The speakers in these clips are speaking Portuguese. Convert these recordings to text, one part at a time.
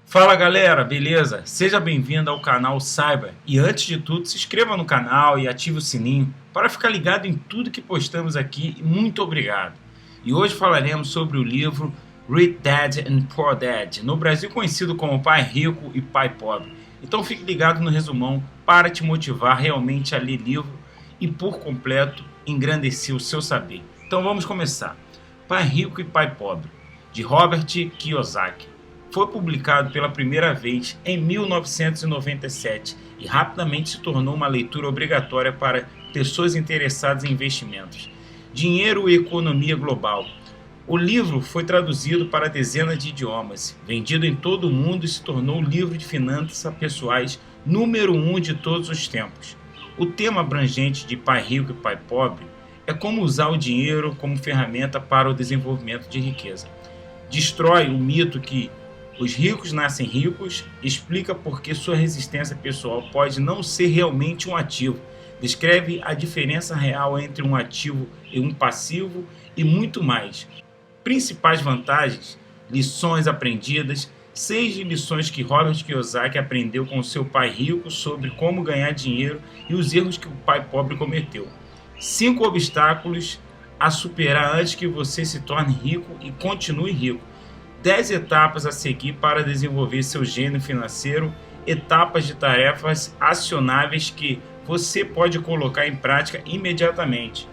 Fala galera, beleza? Seja bem-vindo ao canal Saiba e antes de tudo se inscreva no canal e ative o sininho para ficar ligado em tudo que postamos aqui e muito obrigado. E hoje falaremos sobre o livro Rich Dad and Poor Dad, no Brasil conhecido como Pai Rico e Pai Pobre. Então fique ligado no resumão para te motivar realmente a ler livro e por completo engrandecer o seu saber. Então vamos começar. Pai Rico e Pai Pobre, de Robert Kiyosaki. Foi publicado pela primeira vez em 1997 e rapidamente se tornou uma leitura obrigatória para pessoas interessadas em investimentos, dinheiro e economia global. O livro foi traduzido para dezenas de idiomas, vendido em todo o mundo e se tornou o livro de finanças pessoais número 1 de todos os tempos. O tema abrangente de Pai Rico e Pai Pobre é como usar o dinheiro como ferramenta para o desenvolvimento de riqueza. Destrói o mito que os ricos nascem ricos, explica por que sua resistência pessoal pode não ser realmente um ativo, descreve a diferença real entre um ativo e um passivo e muito mais. Principais vantagens, lições aprendidas, 6 lições que Robert Kiyosaki aprendeu com seu pai rico sobre como ganhar dinheiro e os erros que o pai pobre cometeu. 5 obstáculos a superar antes que você se torne rico e continue rico. 10 etapas a seguir para desenvolver seu gênio financeiro, etapas de tarefas acionáveis que você pode colocar em prática imediatamente.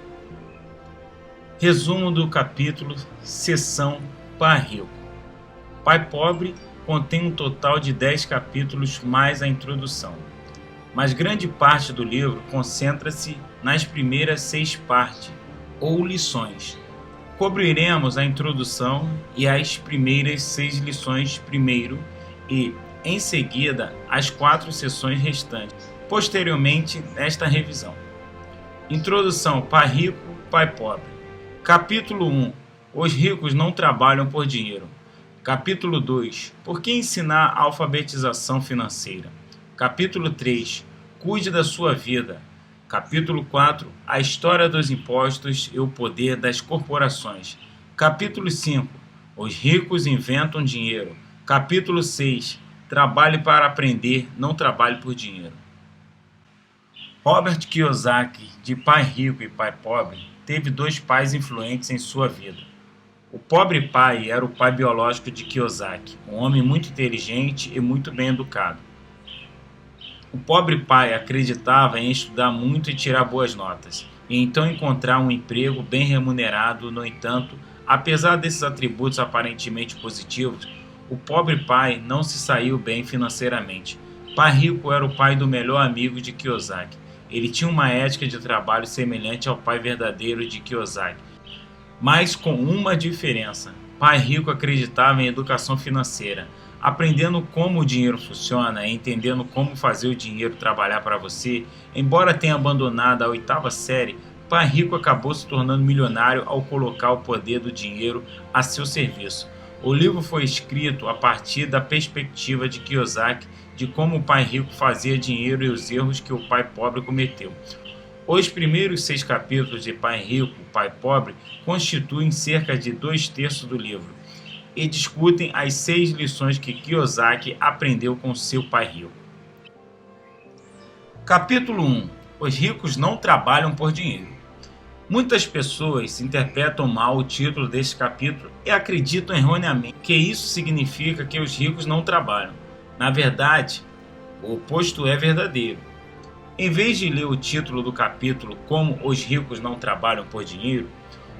Resumo do capítulo, seção Pai Rico. Pai Pobre contém um total de 10 capítulos mais a introdução, mas grande parte do livro concentra-se nas primeiras 6 partes, ou lições. Cobriremos a introdução e as primeiras 6 lições primeiro e, em seguida, as 4 seções restantes, posteriormente nesta revisão. Introdução Pai Rico, Pai Pobre. Capítulo 1. Os ricos não trabalham por dinheiro. Capítulo 2. Por que ensinar a alfabetização financeira? Capítulo 3. Cuide da sua vida. Capítulo 4. A história dos impostos e o poder das corporações. Capítulo 5. Os ricos inventam dinheiro. Capítulo 6. Trabalhe para aprender, não trabalhe por dinheiro. Robert Kiyosaki, de Pai Rico e Pai Pobre, teve 2 pais influentes em sua vida. O pobre pai era o pai biológico de Kiyosaki, um homem muito inteligente e muito bem educado. O pobre pai acreditava em estudar muito e tirar boas notas, e então encontrar um emprego bem remunerado. No entanto, apesar desses atributos aparentemente positivos, o pobre pai não se saiu bem financeiramente. Pai Rico era o pai do melhor amigo de Kiyosaki. Ele tinha uma ética de trabalho semelhante ao pai verdadeiro de Kiyosaki, mas com uma diferença. Pai Rico acreditava em educação financeira, aprendendo como o dinheiro funciona, entendendo como fazer o dinheiro trabalhar para você. Embora tenha abandonado a 8ª série, Pai Rico acabou se tornando milionário ao colocar o poder do dinheiro a seu serviço. O livro foi escrito a partir da perspectiva de Kiyosaki de como o pai rico fazia dinheiro e os erros que o pai pobre cometeu. Os primeiros 6 capítulos de Pai Rico, Pai Pobre constituem cerca de 2/3 do livro e discutem as 6 lições que Kiyosaki aprendeu com seu pai rico. Capítulo 1. Os ricos não trabalham por dinheiro. Muitas pessoas interpretam mal o título deste capítulo e acreditam erroneamente que isso significa que os ricos não trabalham. Na verdade, o oposto é verdadeiro. Em vez de ler o título do capítulo como os ricos não trabalham por dinheiro,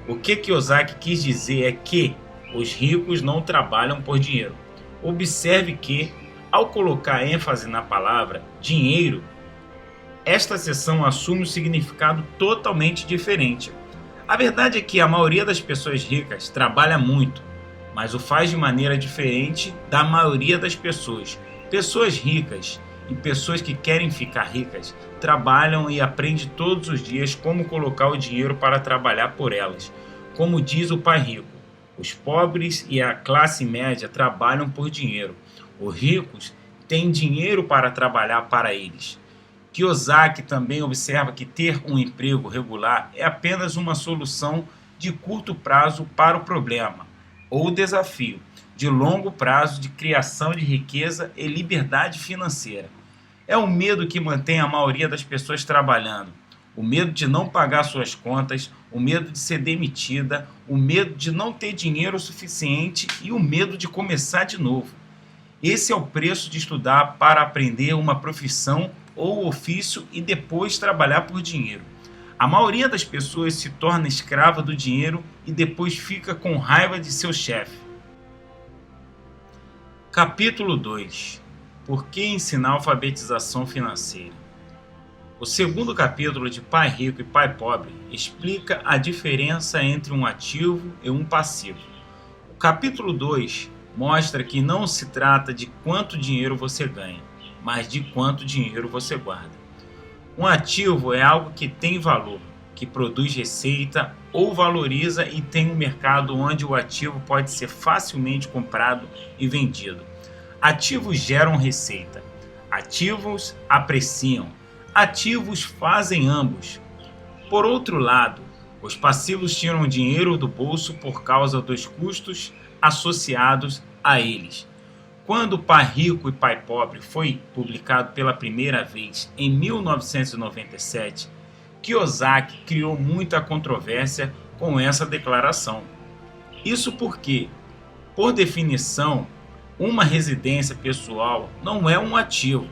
o que Kiyosaki quis dizer é que os ricos não trabalham por dinheiro. Observe que, ao colocar ênfase na palavra dinheiro, esta seção assume um significado totalmente diferente. A verdade é que a maioria das pessoas ricas trabalha muito, mas o faz de maneira diferente da maioria das pessoas. Pessoas ricas e pessoas que querem ficar ricas trabalham e aprendem todos os dias como colocar o dinheiro para trabalhar por elas. Como diz o pai rico, os pobres e a classe média trabalham por dinheiro. Os ricos têm dinheiro para trabalhar para eles. Kiyosaki também observa que ter um emprego regular é apenas uma solução de curto prazo para o problema ou desafio. de longo prazo de criação de riqueza e liberdade financeira. É o medo que mantém a maioria das pessoas trabalhando. O medo de não pagar suas contas, o medo de ser demitida, o medo de não ter dinheiro suficiente e o medo de começar de novo. Esse é o preço de estudar para aprender uma profissão ou ofício e depois trabalhar por dinheiro. A maioria das pessoas se torna escrava do dinheiro e depois fica com raiva de seu chefe. Capítulo 2. Por que ensinar alfabetização financeira? O segundo capítulo de Pai Rico e Pai Pobre explica a diferença entre um ativo e um passivo. O capítulo 2 mostra que não se trata de quanto dinheiro você ganha, mas de quanto dinheiro você guarda. Um ativo é algo que tem valor, que produz receita ou valoriza e tem um mercado onde o ativo pode ser facilmente comprado e vendido. Ativos geram receita. Ativos apreciam. Ativos fazem ambos. Por outro lado, os passivos tiram dinheiro do bolso por causa dos custos associados a eles. Quando Pai Rico e Pai Pobre foi publicado pela primeira vez em 1997, Kiyosaki criou muita controvérsia com essa declaração. Isso porque, por definição, uma residência pessoal não é um ativo,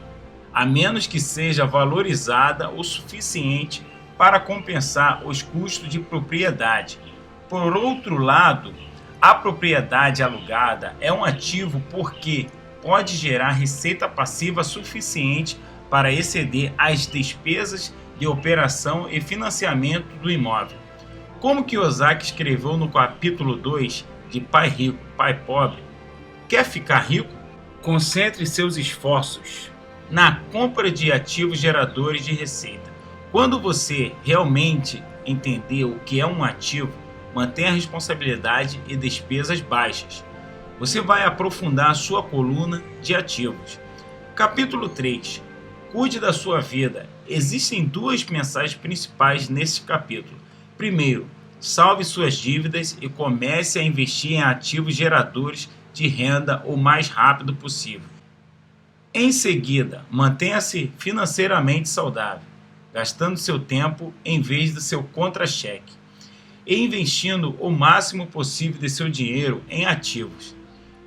a menos que seja valorizada o suficiente para compensar os custos de propriedade. Por outro lado, a propriedade alugada é um ativo porque pode gerar receita passiva suficiente para exceder as despesas de operação e financiamento do imóvel. Como Kiyosaki escreveu no capítulo 2 de Pai Rico, Pai Pobre, quer ficar rico? Concentre seus esforços na compra de ativos geradores de receita. Quando você realmente entender o que é um ativo, mantenha a responsabilidade e despesas baixas. Você vai aprofundar a sua coluna de ativos. Capítulo 3. Cuide da sua vida. Existem duas mensagens principais nesse capítulo. Primeiro, salve suas dívidas e comece a investir em ativos geradores de renda o mais rápido possível. Em seguida, mantenha-se financeiramente saudável, gastando seu tempo em vez do seu contra-cheque e investindo o máximo possível de seu dinheiro em ativos.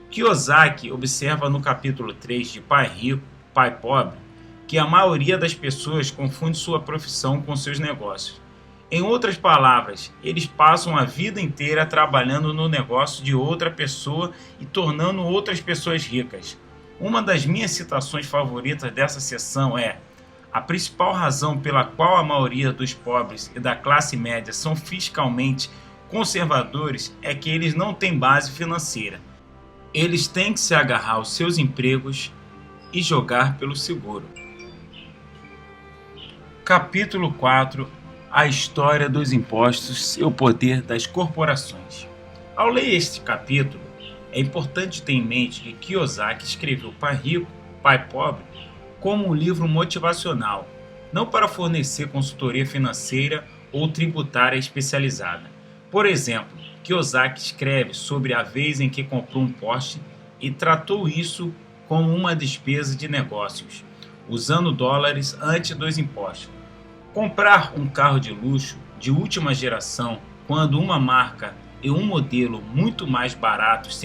Kiyosaki observa no capítulo 3 de Pai Rico, Pai Pobre, que a maioria das pessoas confunde sua profissão com seus negócios. Em outras palavras, eles passam a vida inteira trabalhando no negócio de outra pessoa e tornando outras pessoas ricas. Uma das minhas citações favoritas dessa seção é: a principal razão pela qual a maioria dos pobres e da classe média são fiscalmente conservadores é que eles não têm base financeira. Eles têm que se agarrar aos seus empregos e jogar pelo seguro. Capítulo 4. A história dos impostos e o poder das corporações. Ao ler este capítulo, é importante ter em mente que Kiyosaki escreveu Pai Rico, Pai Pobre como um livro motivacional, não para fornecer consultoria financeira ou tributária especializada. Por exemplo, Kiyosaki escreve sobre a vez em que comprou um Porsche e tratou isso como uma despesa de negócios, usando dólares antes dos impostos. Comprar um carro de luxo de última geração, quando uma marca e um modelo muito mais baratos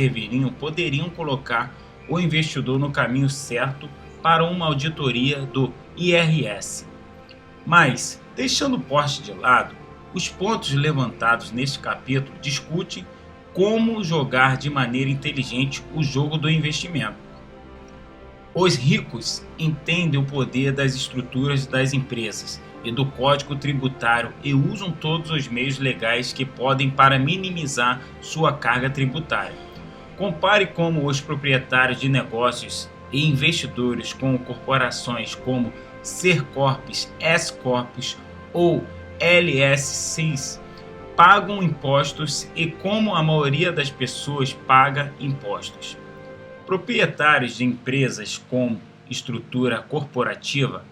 poderiam colocar o investidor no caminho certo para uma auditoria do IRS. Mas, deixando o Porsche de lado, os pontos levantados neste capítulo discutem como jogar de maneira inteligente o jogo do investimento. Os ricos entendem o poder das estruturas das empresas e do código tributário e usam todos os meios legais que podem para minimizar sua carga tributária. Compare como os proprietários de negócios e investidores com corporações como C-Corps, S-Corps ou LSCs pagam impostos e como a maioria das pessoas paga impostos. Proprietários de empresas com estrutura corporativa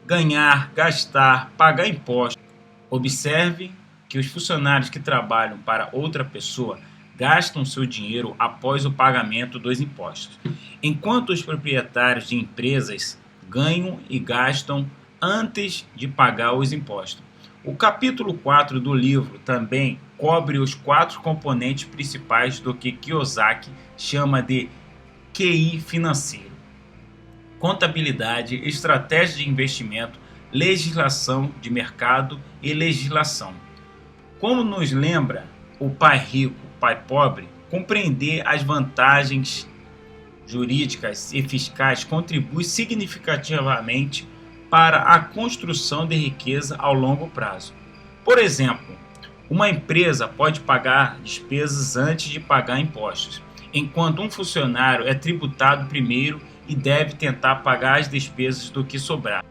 ganhar, gastar, pagar impostos. Observe que os funcionários que trabalham para outra pessoa gastam seu dinheiro após o pagamento dos impostos, enquanto os proprietários de empresas ganham e gastam antes de pagar os impostos. O capítulo 4 do livro também cobre os 4 componentes principais do que Kiyosaki chama de QI financeiro: contabilidade, estratégia de investimento, legislação de mercado e legislação. Como nos lembra o Pai Rico, Pai Pobre, compreender as vantagens jurídicas e fiscais contribui significativamente para a construção de riqueza ao longo prazo. Por exemplo, uma empresa pode pagar despesas antes de pagar impostos, enquanto um funcionário é tributado primeiro e deve tentar pagar as despesas do que sobrar.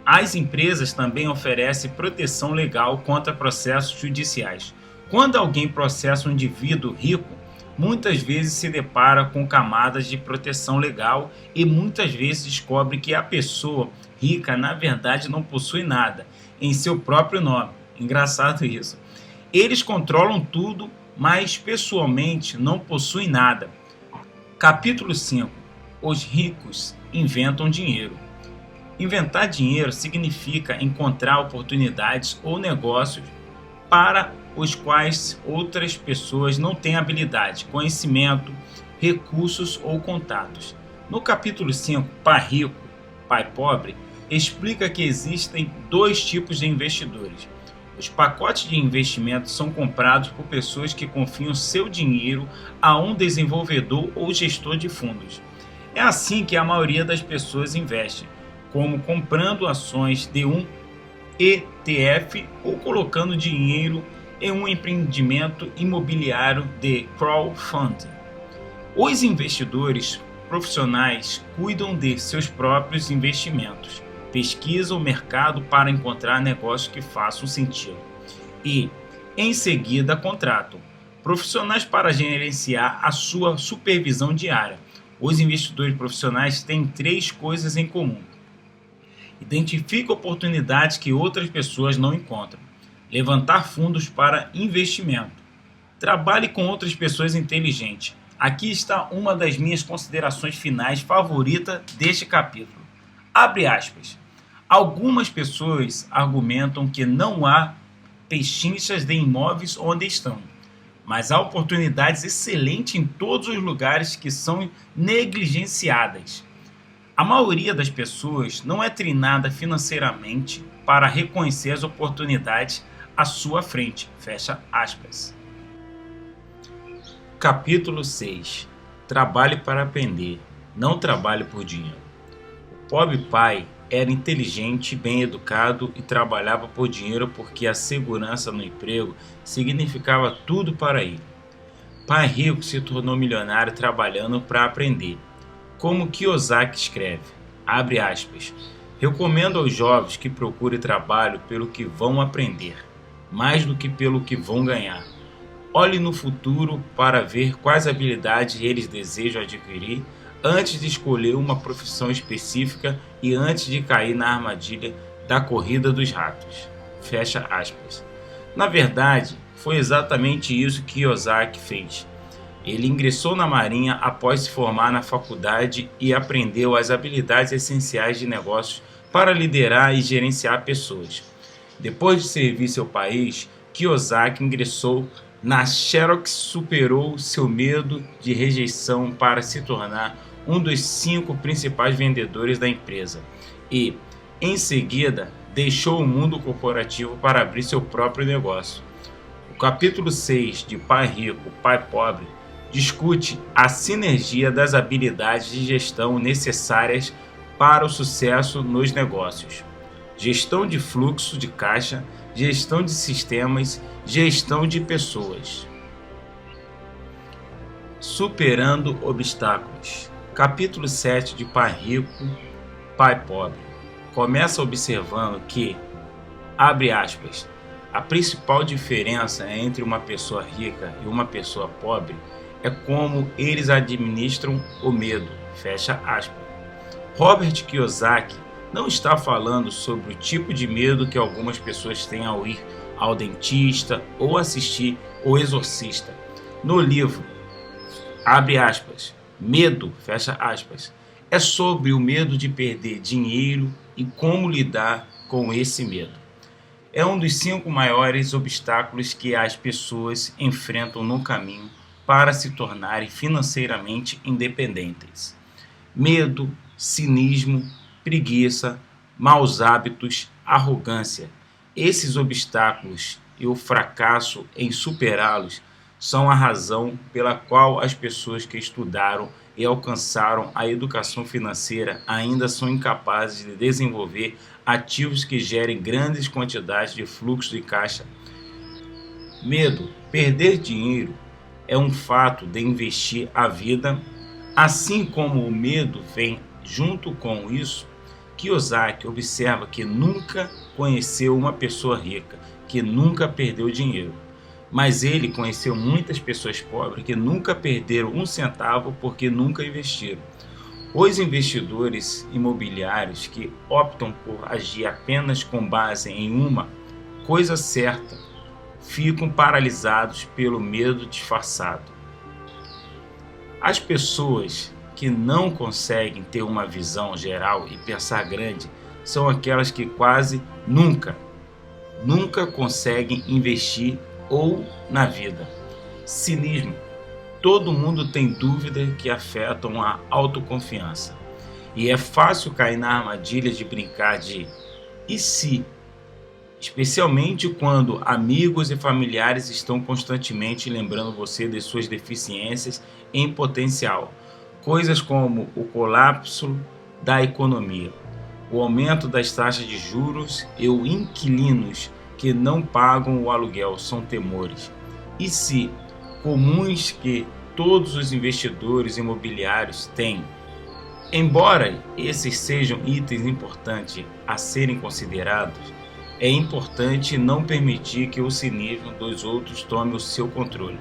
As empresas também oferecem proteção legal contra processos judiciais. Quando alguém processa um indivíduo rico, muitas vezes se depara com camadas de proteção legal e muitas vezes descobre que a pessoa rica na verdade não possui nada em seu próprio nome. Engraçado isso. Eles controlam tudo, mas pessoalmente não possuem nada. Capítulo 5. Os ricos inventam dinheiro. Inventar dinheiro significa encontrar oportunidades ou negócios para os quais outras pessoas não têm habilidade, conhecimento, recursos ou contatos. No capítulo 5, Pai Rico, Pai Pobre, explica que existem 2 tipos de investidores. Os pacotes de investimento são comprados por pessoas que confiam seu dinheiro a um desenvolvedor ou gestor de fundos. É assim que a maioria das pessoas investe, como comprando ações de um ETF ou colocando dinheiro em um empreendimento imobiliário de crowdfunding. Os investidores profissionais cuidam de seus próprios investimentos, pesquisam o mercado para encontrar negócios que façam sentido e, em seguida, contratam profissionais para gerenciar a sua supervisão diária. Os investidores profissionais têm 3 coisas em comum: identifica oportunidades que outras pessoas não encontram, levantar fundos para investimento, trabalhe com outras pessoas inteligentes. Aqui está uma das minhas considerações finais favoritas deste capítulo. Abre aspas. Algumas pessoas argumentam que não há pechinchas de imóveis onde estão, mas há oportunidades excelentes em todos os lugares que são negligenciadas. A maioria das pessoas não é treinada financeiramente para reconhecer as oportunidades à sua frente. Fecha aspas. Capítulo 6. Trabalhe para aprender, não trabalhe por dinheiro. O pobre pai era inteligente, bem educado e trabalhava por dinheiro porque a segurança no emprego significava tudo para ele. Pai rico se tornou milionário trabalhando para aprender. Como Kiyosaki escreve, abre aspas, recomendo aos jovens que procurem trabalho pelo que vão aprender, mais do que pelo que vão ganhar. Olhe no futuro para ver quais habilidades eles desejam adquirir antes de escolher uma profissão específica e antes de cair na armadilha da corrida dos ratos. Fecha aspas. Na verdade, foi exatamente isso que Kiyosaki fez. Ele ingressou na Marinha após se formar na faculdade e aprendeu as habilidades essenciais de negócios para liderar e gerenciar pessoas. Depois de servir seu país, Kiyosaki ingressou na Xerox, superou seu medo de rejeição para se tornar um dos 5 principais vendedores da empresa e, em seguida, deixou o mundo corporativo para abrir seu próprio negócio. O capítulo 6 de Pai Rico, Pai Pobre discute a sinergia das habilidades de gestão necessárias para o sucesso nos negócios: gestão de fluxo de caixa, gestão de sistemas, gestão de pessoas. Superando obstáculos. Capítulo 7 de Pai Rico, Pai Pobre. Começa observando que, abre aspas, a principal diferença entre uma pessoa rica e uma pessoa pobre é como eles administram o medo. Fecha aspas. Robert Kiyosaki não está falando sobre o tipo de medo que algumas pessoas têm ao ir ao dentista ou assistir O Exorcista. No livro, abre aspas, Medo, fecha aspas, é sobre o medo de perder dinheiro e como lidar com esse medo. É um dos 5 maiores obstáculos que as pessoas enfrentam no caminho para se tornarem financeiramente independentes. Medo, cinismo, preguiça, maus hábitos, arrogância. Esses obstáculos e o fracasso em superá-los são a razão pela qual as pessoas que estudaram e alcançaram a educação financeira ainda são incapazes de desenvolver ativos que gerem grandes quantidades de fluxo de caixa. Medo, perder dinheiro, é um fato de investir a vida, assim como o medo vem junto com isso. Kiyosaki observa que nunca conheceu uma pessoa rica que nunca perdeu dinheiro, mas ele conheceu muitas pessoas pobres que nunca perderam um centavo porque nunca investiram. Os investidores imobiliários que optam por agir apenas com base em uma coisa certa ficam paralisados pelo medo disfarçado. As pessoas que não conseguem ter uma visão geral e pensar grande são aquelas que quase nunca conseguem investir ou na vida. Cinismo. Todo mundo tem dúvidas que afetam a autoconfiança. E é fácil cair na armadilha de brincar de "e se?", especialmente quando amigos e familiares estão constantemente lembrando você de suas deficiências em potencial. Coisas como o colapso da economia, o aumento das taxas de juros e os inquilinos que não pagam o aluguel são temores. E se comuns que todos os investidores imobiliários têm. Embora esses sejam itens importantes a serem considerados, é importante não permitir que o cinismo dos outros tome o seu controle.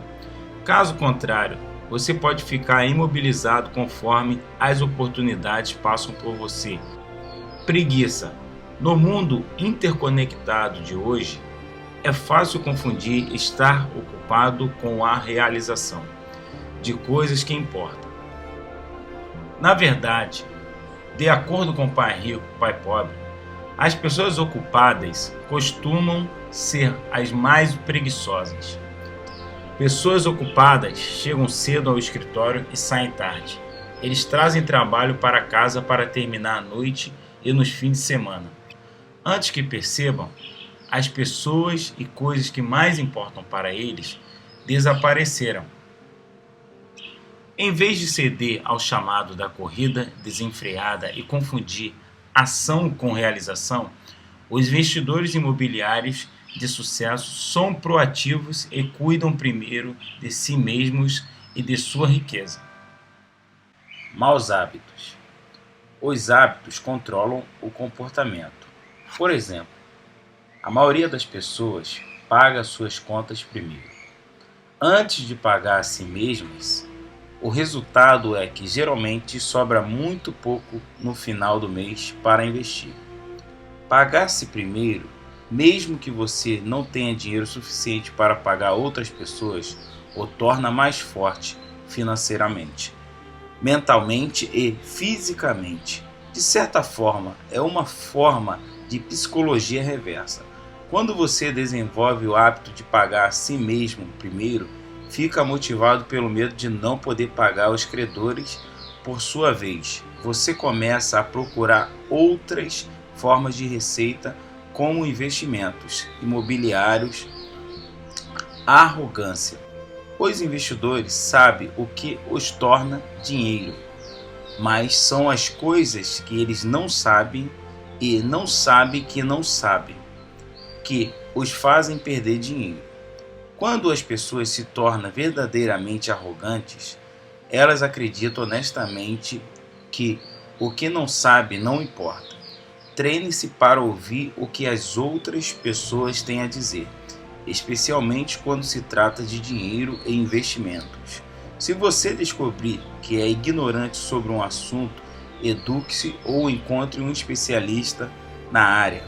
Caso contrário, você pode ficar imobilizado conforme as oportunidades passam por você. Preguiça. No mundo interconectado de hoje, é fácil confundir estar ocupado com a realização de coisas que importam. Na verdade, de acordo com Pai Rico, Pai Pobre, as pessoas ocupadas costumam ser as mais preguiçosas. Pessoas ocupadas chegam cedo ao escritório e saem tarde. Eles trazem trabalho para casa para terminar à noite e nos fins de semana. Antes que percebam, as pessoas e coisas que mais importam para eles desapareceram. Em vez de ceder ao chamado da corrida desenfreada e confundir ação com realização, os investidores imobiliários de sucesso são proativos e cuidam primeiro de si mesmos e de sua riqueza. Maus hábitos. Os hábitos controlam o comportamento. Por exemplo, a maioria das pessoas paga suas contas primeiro, antes de pagar a si mesmas. O resultado é que geralmente sobra muito pouco no final do mês para investir. Pagar-se primeiro, mesmo que você não tenha dinheiro suficiente para pagar outras pessoas, o torna mais forte financeiramente, mentalmente e fisicamente. De certa forma, é uma forma de psicologia reversa. Quando você desenvolve o hábito de pagar a si mesmo primeiro, fica motivado pelo medo de não poder pagar os credores por sua vez. Você começa a procurar outras formas de receita, como investimentos imobiliários. Arrogância. Os investidores sabem o que os torna dinheiro, mas são as coisas que eles não sabem e não sabem que os fazem perder dinheiro. Quando as pessoas se tornam verdadeiramente arrogantes, elas acreditam honestamente que o que não sabe não importa. Treine-se para ouvir o que as outras pessoas têm a dizer, especialmente quando se trata de dinheiro e investimentos. Se você descobrir que é ignorante sobre um assunto, eduque-se ou encontre um especialista na área.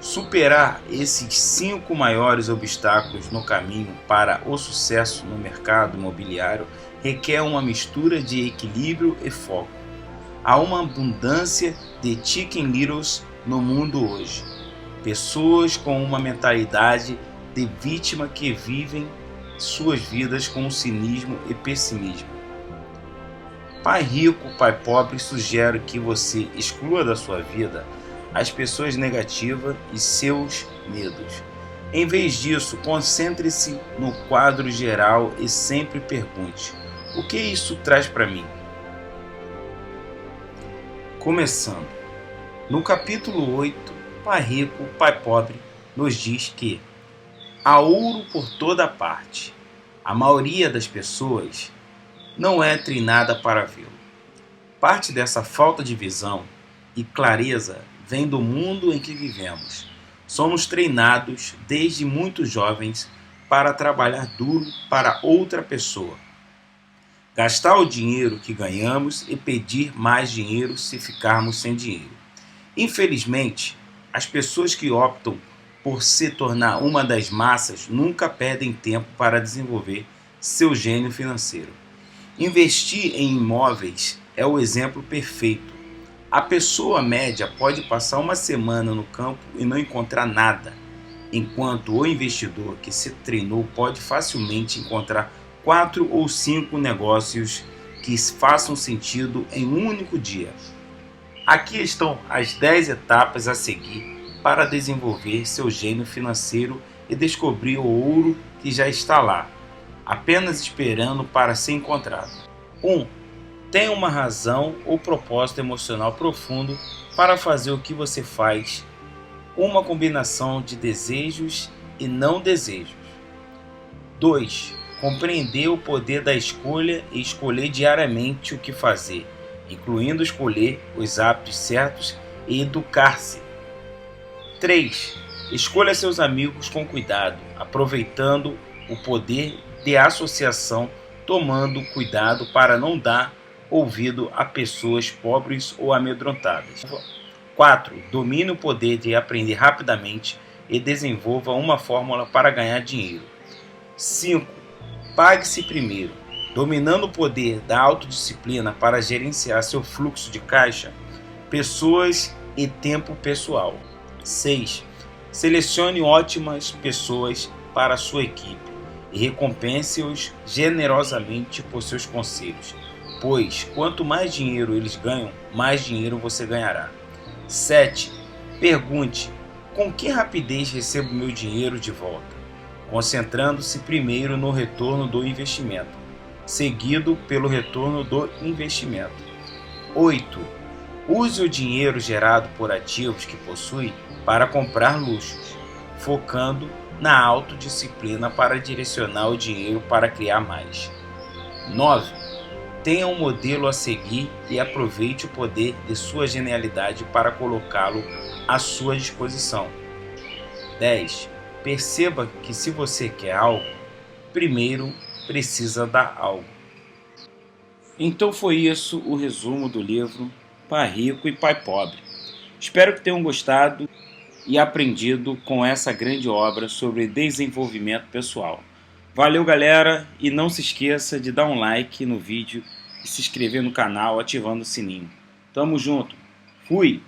Superar esses 5 maiores obstáculos no caminho para o sucesso no mercado imobiliário requer uma mistura de equilíbrio e foco. Há uma abundância de chicken littles no mundo hoje. Pessoas com uma mentalidade de vítima que vivem suas vidas com cinismo e pessimismo. Pai Rico, Pai Pobre sugere que você exclua da sua vida as pessoas negativas e seus medos. Em vez disso, concentre-se no quadro geral e sempre pergunte: o que isso traz para mim? Começando. No capítulo 8, Pai Rico, Pai Pobre nos diz que há ouro por toda parte. A maioria das pessoas não é treinada para vê-lo. Parte dessa falta de visão e clareza vem do mundo em que vivemos. Somos treinados desde muito jovens para trabalhar duro para outra pessoa, gastar o dinheiro que ganhamos e pedir mais dinheiro se ficarmos sem dinheiro. Infelizmente, as pessoas que optam por se tornar uma das massas nunca perdem tempo para desenvolver seu gênio financeiro. Investir em imóveis é o exemplo perfeito. A pessoa média pode passar uma semana no campo e não encontrar nada, enquanto o investidor que se treinou pode facilmente encontrar 4 ou 5 negócios que façam sentido em um único dia. Aqui estão as 10 etapas a seguir para desenvolver seu gênio financeiro e descobrir o ouro que já está lá, apenas esperando para ser encontrado. 1. Tenha uma razão ou propósito emocional profundo para fazer o que você faz, uma combinação de desejos e não desejos. 2. Compreender o poder da escolha e escolher diariamente o que fazer, incluindo escolher os hábitos certos e educar-se. 3. Escolha seus amigos com cuidado, aproveitando o poder de associação, tomando cuidado para não dar ouvido a pessoas pobres ou amedrontadas. 4. Domine o poder de aprender rapidamente e desenvolva uma fórmula para ganhar dinheiro. 5. Pague-se primeiro. Dominando o poder da autodisciplina para gerenciar seu fluxo de caixa, pessoas e tempo pessoal. 6. Selecione ótimas pessoas para a sua equipe e recompense-os generosamente por seus conselhos, pois quanto mais dinheiro eles ganham, mais dinheiro você ganhará. 7. Pergunte: com que rapidez recebo meu dinheiro de volta? Concentrando-se primeiro no retorno do investimento, seguido pelo retorno do investimento. 8. Use o dinheiro gerado por ativos que possui para comprar luxos, focando na autodisciplina para direcionar o dinheiro para criar mais. 9. Tenha um modelo a seguir e aproveite o poder de sua genialidade para colocá-lo à sua disposição. 10. Perceba que se você quer algo, primeiro precisa dar algo. Então foi isso o resumo do livro Pai Rico e Pai Pobre. Espero que tenham gostado e aprendido com essa grande obra sobre desenvolvimento pessoal. Valeu, galera, e não se esqueça de dar um like no vídeo e se inscrever no canal ativando o sininho. Tamo junto. Fui!